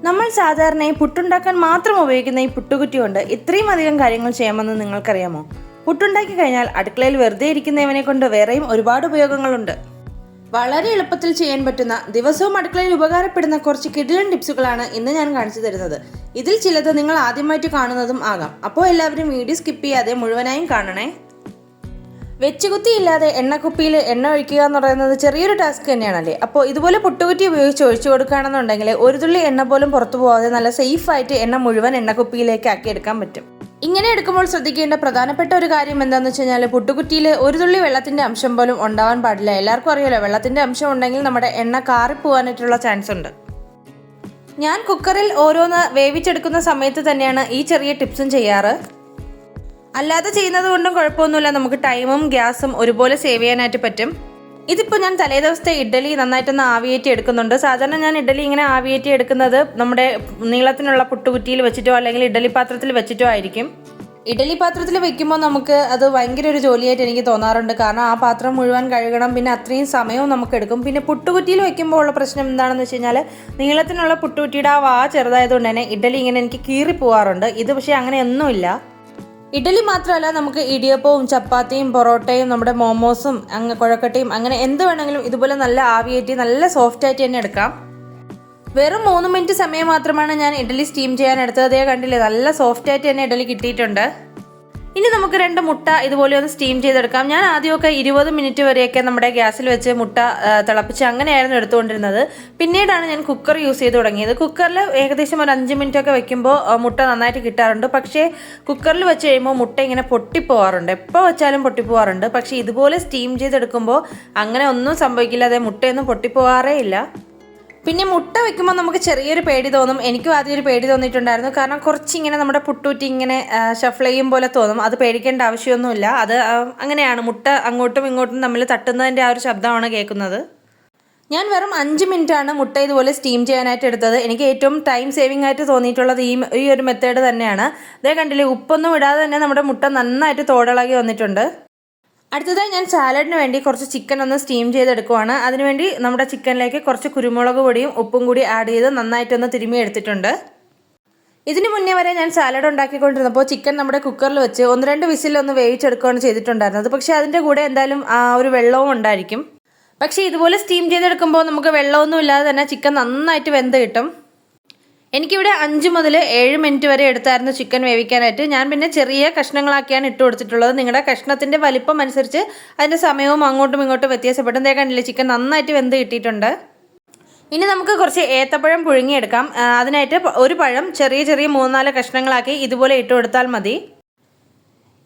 നമ്മൾ സാധാരണയായി പുട്ടുണ്ടാക്കാൻ മാത്രം ഉപയോഗിക്കുന്ന ഈ പുട്ടുകുറ്റി കൊണ്ട് ഇത്രയും അധികം കാര്യങ്ങൾ ചെയ്യാമെന്ന് നിങ്ങൾക്കറിയാമോ? പുട്ടുണ്ടാക്കി കഴിഞ്ഞാൽ അടുക്കളയിൽ വെറുതെ ഇരിക്കുന്നവനെ കൊണ്ട് വേറെയും ഒരുപാട് ഉപയോഗങ്ങളുണ്ട്. വളരെ എളുപ്പത്തിൽ ചെയ്യാൻ പറ്റുന്ന, ദിവസവും അടുക്കളയിൽ ഉപകാരപ്പെടുന്ന കുറച്ച് കിടിലൻ ടിപ്സുകളാണ് ഇന്ന് ഞാൻ കാണിച്ചു തരുന്നത്. ഇതിൽ ചിലത് നിങ്ങൾ ആദ്യമായിട്ട് കാണുന്നതും ആകാം. അപ്പോൾ എല്ലാവരും വീഡിയോ സ്കിപ്പ് ചെയ്യാതെ മുഴുവനായും കാണണേ. വെച്ചുകുത്തിയില്ലാതെ എണ്ണക്കുപ്പിയിൽ എണ്ണ ഒഴിക്കുക എന്ന് പറയുന്നത് ചെറിയൊരു ടാസ്ക് തന്നെയാണല്ലേ. അപ്പോൾ ഇതുപോലെ പുട്ടുകുറ്റി ഉപയോഗിച്ച് ഒഴിച്ചു കൊടുക്കുകയാണെന്നുണ്ടെങ്കിൽ ഒരു തുള്ളി എണ്ണ പോലും പുറത്തു പോകാതെ നല്ല സേഫായിട്ട് എണ്ണ മുഴുവൻ എണ്ണക്കുപ്പിയിലേക്ക് ആക്കി എടുക്കാൻ പറ്റും. ഇങ്ങനെ എടുക്കുമ്പോൾ ശ്രദ്ധിക്കേണ്ട പ്രധാനപ്പെട്ട ഒരു കാര്യം എന്താണെന്ന് വെച്ച് കഴിഞ്ഞാൽ, പുട്ടുകുറ്റിയിൽ ഒരു തുള്ളി വെള്ളത്തിൻ്റെ അംശം പോലും ഉണ്ടാവാൻ പാടില്ല. എല്ലാവർക്കും അറിയാലോ, വെള്ളത്തിൻ്റെ അംശം ഉണ്ടെങ്കിൽ നമ്മുടെ എണ്ണ കാറിപ്പോവാനായിട്ടുള്ള ചാൻസ് ഉണ്ട്. ഞാൻ കുക്കറിൽ ഓരോന്ന് വേവിച്ചെടുക്കുന്ന സമയത്ത് തന്നെയാണ് ഈ ചെറിയ ടിപ്സും ചെയ്യാറ്. അല്ലാതെ ചെയ്യുന്നത് കൊണ്ടും കുഴപ്പമൊന്നുമില്ല, നമുക്ക് ടൈമും ഗ്യാസും ഒരുപോലെ സേവ് ചെയ്യാനായിട്ട് പറ്റും. ഇതിപ്പോൾ ഞാൻ തലേ ദിവസത്തെ ഇഡ്ഡലി നന്നായിട്ടൊന്ന് ആവിയേറ്റി എടുക്കുന്നുണ്ട്. സാധാരണ ഞാൻ ഇഡ്ഡലി ഇങ്ങനെ ആവിയേറ്റി എടുക്കുന്നത് നമ്മുടെ നീളത്തിനുള്ള പുട്ടുകുറ്റിയിൽ വെച്ചിട്ടോ അല്ലെങ്കിൽ ഇഡ്ഡലി പാത്രത്തിൽ വെച്ചിട്ടോ ആയിരിക്കും. ഇഡ്ഡലി പാത്രത്തിൽ വെക്കുമ്പോൾ നമുക്ക് അത് ഭയങ്കര ഒരു ജോലിയായിട്ട് എനിക്ക് തോന്നാറുണ്ട്. കാരണം ആ പാത്രം മുഴുവൻ കഴുകണം, പിന്നെ അത്രയും സമയവും നമുക്ക് എടുക്കും. പിന്നെ പുട്ടുകുറ്റിയിൽ വെക്കുമ്പോൾ ഉള്ള പ്രശ്നം എന്താണെന്ന് വെച്ച് കഴിഞ്ഞാൽ, നീളത്തിനുള്ള പുട്ടുകുറ്റിയുടെ ആ വാ ചെറുതായതുകൊണ്ട് തന്നെ ഇഡ്ഡലി ഇങ്ങനെ എനിക്ക് കീറി പോകാറുണ്ട്. ഇത് പക്ഷേ അങ്ങനെയൊന്നുമില്ല. ഇഡ്ഡലി മാത്രമല്ല, നമുക്ക് ഇടിയപ്പവും ചപ്പാത്തിയും പൊറോട്ടയും നമ്മുടെ മോമോസും കുഴക്കട്ടയും അങ്ങനെ എന്ത് വേണമെങ്കിലും ഇതുപോലെ നല്ല ആവിയേറ്റി നല്ല സോഫ്റ്റ് ആയിട്ട് തന്നെ എടുക്കാം. വെറും 3 മിനിറ്റ് സമയം മാത്രമാണ് ഞാൻ ഇഡ്ഡലി സ്റ്റീം ചെയ്യാൻ എടുത്തത്. അതേ കണ്ടില്ലേ, നല്ല സോഫ്റ്റ് ആയിട്ട് തന്നെ ഇഡ്ഡലി കിട്ടിയിട്ടുണ്ട്. ഇനി നമുക്ക് 2 മുട്ട ഇതുപോലെ ഒന്ന് സ്റ്റീം ചെയ്തെടുക്കാം. ഞാൻ ആദ്യമൊക്കെ 20 മിനിറ്റ് വരെയൊക്കെ നമ്മുടെ ഗ്യാസിൽ വെച്ച് മുട്ട തിളപ്പിച്ച് അങ്ങനെയായിരുന്നു എടുത്തുകൊണ്ടിരുന്നത്. പിന്നീടാണ് ഞാൻ കുക്കർ യൂസ് ചെയ്ത് തുടങ്ങിയത്. കുക്കറിൽ ഏകദേശം ഒരു 5 മിനിറ്റ് ഒക്കെ വെക്കുമ്പോൾ മുട്ട നന്നായിട്ട് കിട്ടാറുണ്ട്. പക്ഷേ കുക്കറിൽ വെച്ച് കഴിയുമ്പോൾ മുട്ട ഇങ്ങനെ പൊട്ടിപ്പോവാറുണ്ട്. എപ്പോൾ വെച്ചാലും പൊട്ടിപ്പോവാറുണ്ട്. പക്ഷേ ഇതുപോലെ സ്റ്റീം ചെയ്തെടുക്കുമ്പോൾ അങ്ങനെ ഒന്നും സംഭവിക്കില്ല. അതേ, മുട്ടയൊന്നും പൊട്ടിപ്പോവാറേ ഇല്ല. പിന്നെ മുട്ട വെക്കുമ്പോൾ നമുക്ക് ചെറിയൊരു പേടി തോന്നും. എനിക്കും ആദ്യം ഒരു പേടി തോന്നിയിട്ടുണ്ടായിരുന്നു. കാരണം കുറച്ചിങ്ങനെ നമ്മുടെ പുട്ടുകുറ്റി ഇങ്ങനെ ഷഫിൾ ചെയ്യും പോലെ തോന്നും. അത് പേടിക്കേണ്ട ആവശ്യമൊന്നുമില്ല. അത് അങ്ങനെയാണ്, മുട്ട അങ്ങോട്ടും ഇങ്ങോട്ടും തമ്മിൽ തട്ടുന്നതിൻ്റെ ആ ഒരു ശബ്ദമാണ് കേൾക്കുന്നത്. ഞാൻ വെറും 5 മിനിറ്റാണ് മുട്ട ഇതുപോലെ സ്റ്റീം ചെയ്യാനായിട്ട് എടുത്തത്. എനിക്ക് ഏറ്റവും ടൈം സേവിംഗ് ആയിട്ട് തോന്നിയിട്ടുള്ളത് ഈ ഒരു മെത്തേഡ് തന്നെയാണ്. അതേ കണ്ടില്ലേ, ഉപ്പൊന്നും ഇടാതെ തന്നെ നമ്മുടെ മുട്ട നന്നായിട്ട് തോടിളകി വന്നിട്ടുണ്ട്. അടുത്തതായി ഞാൻ സാലഡിന് വേണ്ടി കുറച്ച് ചിക്കൻ ഒന്ന് സ്റ്റീം ചെയ്തെടുക്കുവാണ്. അതിനുവേണ്ടി നമ്മുടെ ചിക്കനിലേക്ക് കുറച്ച് കുരുമുളക് പൊടിയും ഉപ്പും കൂടി ആഡ് ചെയ്ത് നന്നായിട്ടൊന്ന് തിരുമ്മി എടുത്തിട്ടുണ്ട്. ഇതിന് മുന്നേ വരെ ഞാൻ സാലഡ് ഉണ്ടാക്കിക്കൊണ്ടിരുന്നപ്പോൾ ചിക്കൻ നമ്മുടെ കുക്കറിൽ വെച്ച് 1-2 വിസിലൊന്ന് വേവിച്ചെടുക്കുകയാണ് ചെയ്തിട്ടുണ്ടായിരുന്നത്. പക്ഷേ അതിൻ്റെ കൂടെ എന്തായാലും ഒരു വെള്ളവും ഉണ്ടായിരിക്കും. പക്ഷേ ഇതുപോലെ സ്റ്റീം ചെയ്തെടുക്കുമ്പോൾ നമുക്ക് വെള്ളമൊന്നും ഇല്ലാതെ തന്നെ ചിക്കൻ നന്നായിട്ട് വെന്ത് കിട്ടും. എനിക്കിവിടെ 5 മുതൽ 7 മിനിറ്റ് വരെ എടുത്തായിരുന്നു ചിക്കൻ വേവിക്കാനായിട്ട്. ഞാൻ പിന്നെ ചെറിയ കഷ്ണങ്ങളാക്കിയാണ് ഇട്ട് കൊടുത്തിട്ടുള്ളത്. നിങ്ങളുടെ കഷ്ണത്തിൻ്റെ വലിപ്പം അനുസരിച്ച് അതിൻ്റെ സമയവും അങ്ങോട്ടും ഇങ്ങോട്ടും വ്യത്യാസപ്പെടും. ദേ കണ്ടില്ലേ, ചിക്കൻ നന്നായിട്ട് വെന്ത് കിട്ടിയിട്ടുണ്ട്. ഇനി നമുക്ക് കുറച്ച് ഏത്തപ്പഴം പുഴുങ്ങിയെടുക്കാം. അതിനായിട്ട് ഒരു പഴം ചെറിയ 3-4 കഷ്ണങ്ങളാക്കി ഇതുപോലെ ഇട്ട് കൊടുത്താൽ മതി.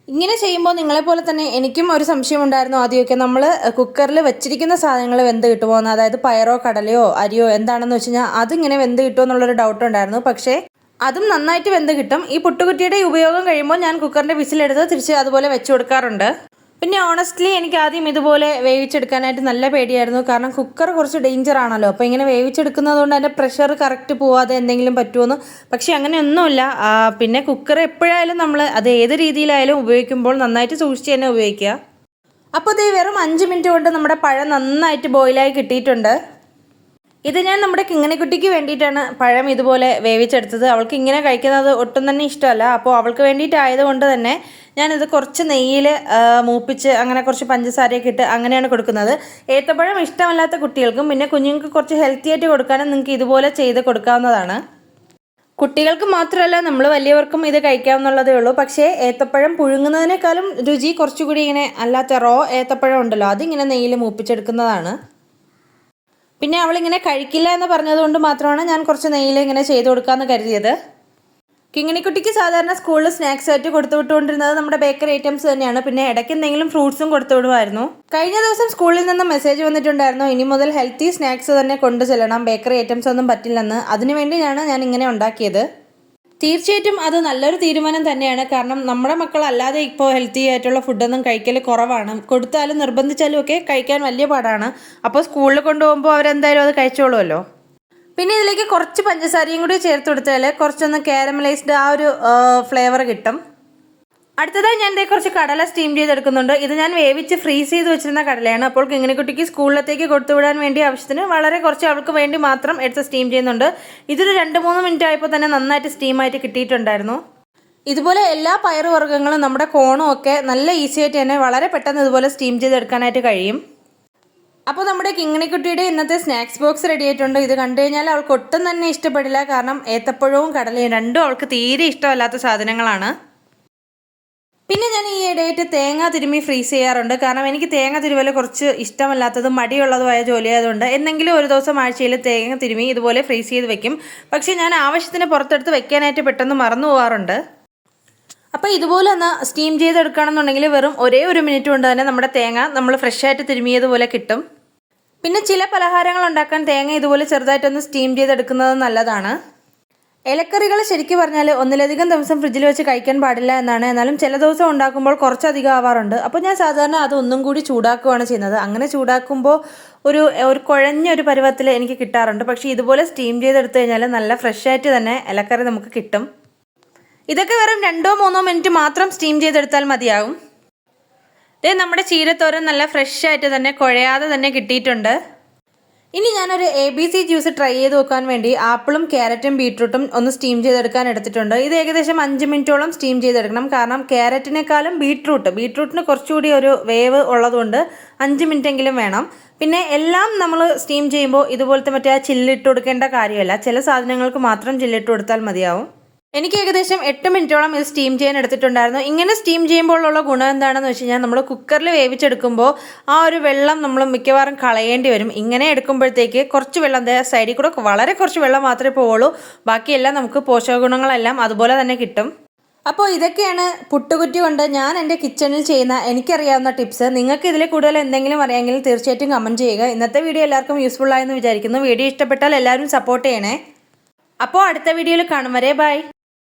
ഇങ്ങനെ ചെയ്യുമ്പോൾ നിങ്ങളെപ്പോലെ തന്നെ എനിക്കും ഒരു സംശയം ഉണ്ടായിരുന്നു ആദ്യമൊക്കെ. നമ്മൾ കുക്കറിൽ വെച്ചിരിക്കുന്ന സാധനങ്ങൾ വെന്ത് കിട്ടുമോ എന്ന്, അതായത് പയറോ കടലയോ അരിയോ എന്താണെന്ന് വെച്ച് കഴിഞ്ഞാൽ അതിങ്ങനെ വെന്ത് കിട്ടുമോ എന്നുള്ളൊരു ഡൗട്ട് ഉണ്ടായിരുന്നു. പക്ഷേ അതും നന്നായിട്ട് വെന്ത് കിട്ടും. ഈ പുട്ടുകുറ്റിയുടെ ഉപയോഗം കഴിയുമ്പോൾ ഞാൻ കുക്കറിൻ്റെ വിസിലെടുത്ത് തിരിച്ച് അതുപോലെ വെച്ച് കൊടുക്കാറുണ്ട്. പിന്നെ ഓണസ്റ്റ്ലി എനിക്ക് ആദ്യം ഇതുപോലെ വേവിച്ചെടുക്കാനായിട്ട് നല്ല പേടിയായിരുന്നു. കാരണം കുക്കർ കുറച്ച് ഡേഞ്ചർ ആണല്ലോ. അപ്പോൾ ഇങ്ങനെ വേവിച്ചെടുക്കുന്നത് കൊണ്ട് അതിൻ്റെ പ്രഷർ കറക്റ്റ് പോവാതെ എന്തെങ്കിലും പറ്റുമെന്ന്. പക്ഷേ അങ്ങനെയൊന്നുമില്ല. പിന്നെ കുക്കർ എപ്പോഴായാലും നമ്മൾ അത് ഏത് രീതിയിലായാലും ഉപയോഗിക്കുമ്പോൾ നന്നായിട്ട് സൂക്ഷിച്ച് തന്നെ ഉപയോഗിക്കുക. അപ്പോൾ ഇത് വെറും 5 മിനിറ്റ് കൊണ്ട് നമ്മുടെ പഴം നന്നായിട്ട് ബോയിലായി കിട്ടിയിട്ടുണ്ട്. ഇത് ഞാൻ നമ്മുടെ കിങ്ങിണിക്കുട്ടിക്ക് വേണ്ടിയിട്ടാണ് പഴം ഇതുപോലെ വേവിച്ചെടുത്തത്. അവൾക്ക് ഇങ്ങനെ കഴിക്കുന്നത് ഒട്ടും തന്നെ ഇഷ്ടമല്ല. അപ്പോൾ അവൾക്ക് വേണ്ടിയിട്ടായതുകൊണ്ട് തന്നെ ഞാനിത് കുറച്ച് നെയ്യിൽ മൂപ്പിച്ച് അങ്ങനെ കുറച്ച് പഞ്ചസാരയൊക്കെ ഇട്ട് അങ്ങനെയാണ് കൊടുക്കുന്നത്. ഏത്തപ്പഴം ഇഷ്ടമല്ലാത്ത കുട്ടികൾക്കും പിന്നെ കുഞ്ഞുങ്ങൾക്ക് കുറച്ച് ഹെൽത്തി ആയിട്ട് കൊടുക്കാനും നിങ്ങൾക്ക് ഇതുപോലെ ചെയ്ത് കൊടുക്കാവുന്നതാണ്. കുട്ടികൾക്ക് മാത്രമല്ല, നമ്മൾ വലിയവർക്കും ഇത് കഴിക്കാവുന്നതേ ഉള്ളൂ. പക്ഷേ ഏത്തപ്പഴം പുഴുങ്ങുന്നതിനേക്കാളും രുചി കുറച്ചുകൂടി ഇങ്ങനെ അല്ലാത്ത റോ ഏത്തപ്പഴം ഉണ്ടല്ലോ, അതിങ്ങനെ നെയ്യിൽ മൂപ്പിച്ചെടുക്കുന്നതാണ്. പിന്നെ അവളിങ്ങനെ കഴിക്കില്ല എന്ന് പറഞ്ഞതുകൊണ്ട് മാത്രമാണ് ഞാൻ കുറച്ച് നെയ്യിൽ ഇങ്ങനെ ചെയ്ത് കൊടുക്കാമെന്ന് കരുതിയത്. കിങ്ങിണിക്കുട്ടിക്ക് സാധാരണ സ്കൂളിൽ സ്നാക്സ് ആയിട്ട് കൊടുത്തു വിട്ടുകൊണ്ടിരുന്നത് നമ്മുടെ ബേക്കറി ഐറ്റംസ് തന്നെയാണ്. പിന്നെ ഇടയ്ക്ക് എന്തെങ്കിലും ഫ്രൂട്ട്സും കൊടുത്തു വിടുമായിരുന്നു. കഴിഞ്ഞ ദിവസം സ്കൂളിൽ നിന്ന് മെസ്സേജ് വന്നിട്ടുണ്ടായിരുന്നു, ഇനി മുതൽ ഹെൽത്തി സ്നാക്സ് തന്നെ കൊണ്ടു ചെല്ലണം, ബേക്കറി ഐറ്റംസ് ഒന്നും പറ്റില്ലെന്ന്. അതിനുവേണ്ടിയാണ് ഞാൻ ഇങ്ങനെ ഉണ്ടാക്കിയത്. തീർച്ചയായിട്ടും അത് നല്ലൊരു തീരുമാനം തന്നെയാണ്. കാരണം നമ്മുടെ മക്കളല്ലാതെ ഇപ്പോൾ ഹെൽത്തി ആയിട്ടുള്ള ഫുഡൊന്നും കഴിക്കൽ കുറവാണ്. കൊടുത്താലും നിർബന്ധിച്ചാലും ഒക്കെ കഴിക്കാൻ വലിയ പാടാണ്. അപ്പോൾ സ്കൂളിൽ കൊണ്ടുപോകുമ്പോൾ അവരെന്തായാലും അത് കഴിച്ചോളുമല്ലോ. പിന്നെ ഇതിലേക്ക് കുറച്ച് പഞ്ചസാരയും കൂടി ചേർത്ത് കൊടുത്താൽ കുറച്ചൊന്ന് കാരമലൈസ്ഡ് ആ ഒരു ഫ്ലേവർ കിട്ടും. അടുത്തതായി ഞാൻ കുറച്ച് കടല സ്റ്റീം ചെയ്തെടുക്കുന്നുണ്ട്. ഇത് ഞാൻ വേവിച്ച് ഫ്രീസ് ചെയ്ത് വെച്ചിരുന്ന കടലയാണ്. അപ്പോൾ കിങ്ങിണിക്കുട്ടിക്ക് സ്കൂളിലത്തേക്ക് കൊടുത്തുവിടാൻ വേണ്ടി ആവശ്യത്തിന് വളരെ കുറച്ച് അവൾക്ക് വേണ്ടി മാത്രം എടുത്ത് സ്റ്റീം ചെയ്യുന്നുണ്ട്. ഇതൊരു 2-3 മിനിറ്റ് ആയപ്പോൾ തന്നെ നന്നായിട്ട് സ്റ്റീമായിട്ട് കിട്ടിയിട്ടുണ്ടായിരുന്നു. ഇതുപോലെ എല്ലാ പയറുവർഗ്ഗങ്ങളും നമ്മുടെ കോണും ഒക്കെ നല്ല ഈസി ആയിട്ട് തന്നെ വളരെ പെട്ടെന്ന് ഇതുപോലെ സ്റ്റീം ചെയ്തെടുക്കാനായിട്ട് കഴിയും. അപ്പോൾ നമ്മുടെ കിങ്ങിണിക്കുട്ടിയുടെ ഇന്നത്തെ സ്നാക്സ് ബോക്സ് റെഡി ആയിട്ടുണ്ട്. ഇത് കണ്ടു കഴിഞ്ഞാൽ അവൾക്ക് ഒട്ടും തന്നെ ഇഷ്ടപ്പെടില്ല. കാരണം ഏത്തപ്പഴവും കടലയും രണ്ടും അവൾക്ക് തീരെ ഇഷ്ടമല്ലാത്ത സാധനങ്ങളാണ്. പിന്നെ ഞാൻ ഈ ഇടയായിട്ട് തേങ്ങ തിരുമ്മി ഫ്രീസ് ചെയ്യാറുണ്ട്. കാരണം എനിക്ക് തേങ്ങ തിരുവൽ കുറച്ച് ഇഷ്ടമല്ലാത്തതും മടിയുള്ളതുമായ ജോലിയായതുകൊണ്ട് എന്തെങ്കിലും ഒരു ദിവസം ആഴ്ചയിൽ തേങ്ങ തിരുമ്മി ഇതുപോലെ ഫ്രീസ് ചെയ്ത് വെക്കും. പക്ഷേ ഞാൻ ആവശ്യത്തിന് പുറത്തെടുത്ത് വെക്കാനായിട്ട് പെട്ടെന്ന് മറന്നു പോകാറുണ്ട്. അപ്പോൾ ഇതുപോലെ ഒന്ന് സ്റ്റീം ചെയ്തെടുക്കുകയാണെന്നുണ്ടെങ്കിൽ വെറും ഒരേ 1 മിനിറ്റ് കൊണ്ട് തന്നെ നമ്മുടെ തേങ്ങ നമ്മൾ ഫ്രഷായിട്ട് തിരുമിയതുപോലെ കിട്ടും. പിന്നെ ചില പലഹാരങ്ങൾ ഉണ്ടാക്കാൻ തേങ്ങ ഇതുപോലെ ചെറുതായിട്ടൊന്ന് സ്റ്റീം ചെയ്തെടുക്കുന്നത് നല്ലതാണ്. ഇലക്കറികൾ ശരിക്കും പറഞ്ഞാൽ ഒന്നിലധികം ദിവസം ഫ്രിഡ്ജിൽ വെച്ച് കഴിക്കാൻ പാടില്ല എന്നാണ്. എന്നാലും ചില ദിവസം ഉണ്ടാക്കുമ്പോൾ കുറച്ചധികം ആവാറുണ്ട്. അപ്പോൾ ഞാൻ സാധാരണ അത് ഒന്നും കൂടി ചൂടാക്കുകയാണ് ചെയ്യുന്നത്. അങ്ങനെ ചൂടാക്കുമ്പോൾ ഒരു കുഴഞ്ഞൊരു പരുവത്തിൽ എനിക്ക് കിട്ടാറുണ്ട്. പക്ഷേ ഇതുപോലെ സ്റ്റീം ചെയ്തെടുത്തു കഴിഞ്ഞാൽ നല്ല ഫ്രഷായിട്ട് തന്നെ ഇലക്കറി നമുക്ക് കിട്ടും. ഇതൊക്കെ വെറും 2-3 മിനിറ്റ് മാത്രം സ്റ്റീം ചെയ്തെടുത്താൽ മതിയാകും. നമ്മുടെ ചീരത്തോരൻ നല്ല ഫ്രഷായിട്ട് തന്നെ കുഴയാതെ തന്നെ കിട്ടിയിട്ടുണ്ട്. ഇനി ഞാനൊരു ABC ജ്യൂസ് ട്രൈ ചെയ്ത് നോക്കാൻ വേണ്ടി ആപ്പിളും ക്യാരറ്റും ബീട്രൂട്ടും ഒന്ന് സ്റ്റീം ചെയ്തെടുക്കാൻ എടുത്തിട്ടുണ്ട്. ഇത് ഏകദേശം 5 മിനിറ്റോളം സ്റ്റീം ചെയ്തെടുക്കണം. കാരണം ക്യാരറ്റിനേക്കാളും ബീട്രൂട്ടിന് കുറച്ചുകൂടി ഒരു വേവ് ഉള്ളതുകൊണ്ട് 5 മിനിറ്റെങ്കിലും വേണം. പിന്നെ എല്ലാം നമ്മൾ സ്റ്റീം ചെയ്യുമ്പോൾ ഇതുപോലത്തെ മറ്റേ ആ ചില്ലിട്ട് കൊടുക്കേണ്ട കാര്യമല്ല. ചില സാധനങ്ങൾക്ക് മാത്രം ചില്ലിട്ട് കൊടുത്താൽ മതിയാവും. എനിക്ക് ഏകദേശം 8 മിനിറ്റോളം ഇത് സ്റ്റീം ചെയ്യാൻ എടുത്തിട്ടുണ്ടായിരുന്നു. ഇങ്ങനെ സ്റ്റീം ചെയ്യുമ്പോഴുള്ള ഗുണം എന്താണെന്ന് വെച്ച് കഴിഞ്ഞാൽ നമ്മൾ കുക്കറിൽ വേവിച്ചെടുക്കുമ്പോൾ ആ ഒരു വെള്ളം നമ്മൾ മിക്കവാറും കളയേണ്ടി വരും. ഇങ്ങനെ എടുക്കുമ്പോഴത്തേക്ക് കുറച്ച് വെള്ളം സൈഡിൽ കൂടെ വളരെ കുറച്ച് വെള്ളം മാത്രമേ പോവുള്ളൂ. ബാക്കിയെല്ലാം നമുക്ക് പോഷകഗുണങ്ങളെല്ലാം അതുപോലെ തന്നെ കിട്ടും. അപ്പോൾ ഇതൊക്കെയാണ് പുട്ടുകുറ്റി കൊണ്ട് ഞാൻ എൻ്റെ കിച്ചണിൽ ചെയ്യുന്ന എനിക്കറിയാവുന്ന ടിപ്സ്. നിങ്ങൾക്ക് ഇതിൽ കൂടുതൽ എന്തെങ്കിലും അറിയാമെങ്കിൽ തീർച്ചയായിട്ടും കമൻറ്റ് ചെയ്യുക. ഇന്നത്തെ വീഡിയോ എല്ലാവർക്കും യൂസ്ഫുൾ ആയെന്ന് വിചാരിക്കുന്നു. വീഡിയോ ഇഷ്ടപ്പെട്ടാൽ എല്ലാവരും സപ്പോർട്ട് ചെയ്യണേ. അപ്പോൾ അടുത്ത വീഡിയോയിൽ കാണും വരെ ബൈ.